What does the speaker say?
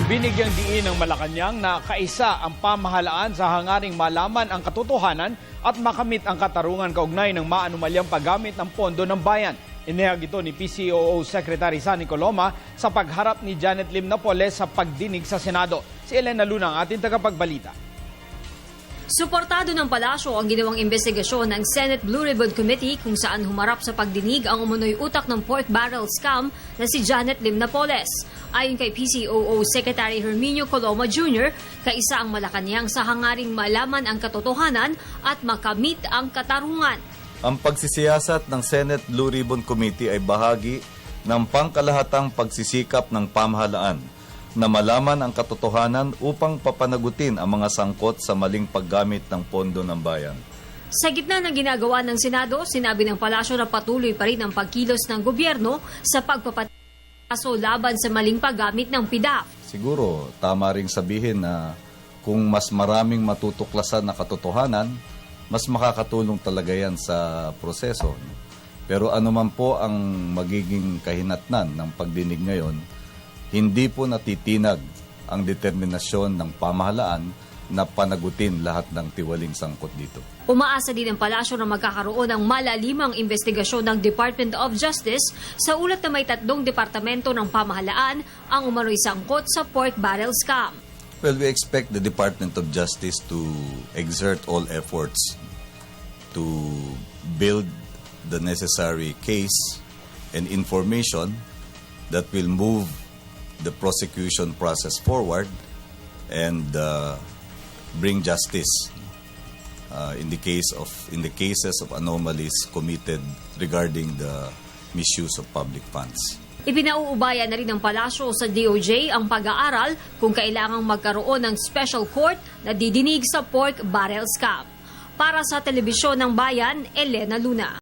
Binigyang diin ng Malacanang na kaisa ang pamahalaan sa hangaring malaman ang katotohanan at makamit ang katarungan kaugnay ng maanumalyang paggamit ng pondo ng bayan. Inihag ito ni PCOO Secretary Sunny Coloma sa pagharap ni Janet Lim Napoles sa pagdinig sa Senado. Si Elena Luna ang ating tagapagbalita. Suportado ng palasyo ang ginawang investigasyon ng Senate Blue Ribbon Committee kung saan humarap sa pagdinig ang umunoy utak ng pork barrel scam na si Janet Lim Napoles. Ayon kay PCOO Secretary Herminio Coloma Jr., kaisa ang Malacanang sa hangaring malaman ang katotohanan at makamit ang katarungan. Ang pagsisiyasat ng Senate Blue Ribbon Committee ay bahagi ng pangkalahatang pagsisikap ng pamahalaan na malaman ang katotohanan upang papanagutin ang mga sangkot sa maling paggamit ng pondo ng bayan. Sa gitna ng ginagawa ng Senado, sinabi ng palasyo na patuloy pa rin ang pagkilos ng gobyerno sa pagpapataso laban sa maling paggamit ng PIDAF. Siguro, tama ring sabihin na kung mas maraming matutuklasan na katotohanan, mas makakatulong talaga yan sa proseso. Pero anuman po ang magiging kahinatnan ng pagdinig ngayon, hindi po natitinag ang determinasyon ng pamahalaan na panagutin lahat ng tiwaling sangkot dito. Umaasa din ang palasyo na magkakaroon ng malalimang investigasyon ng Department of Justice sa ulat na may 3 departamento ng pamahalaan ang umano'y sangkot sa pork barrel scam. Well, we expect the Department of Justice to exert all efforts to build the necessary case and information that will move the prosecution process forward and bring justice in the cases of anomalies committed regarding the misuse of public funds. Ipinauubayan na rin ng palasyo sa DOJ ang pag-aaral kung kailangang magkaroon ng special court na didinig sa pork barrel scam. Para sa Telebisyon ng Bayan, Elena Luna.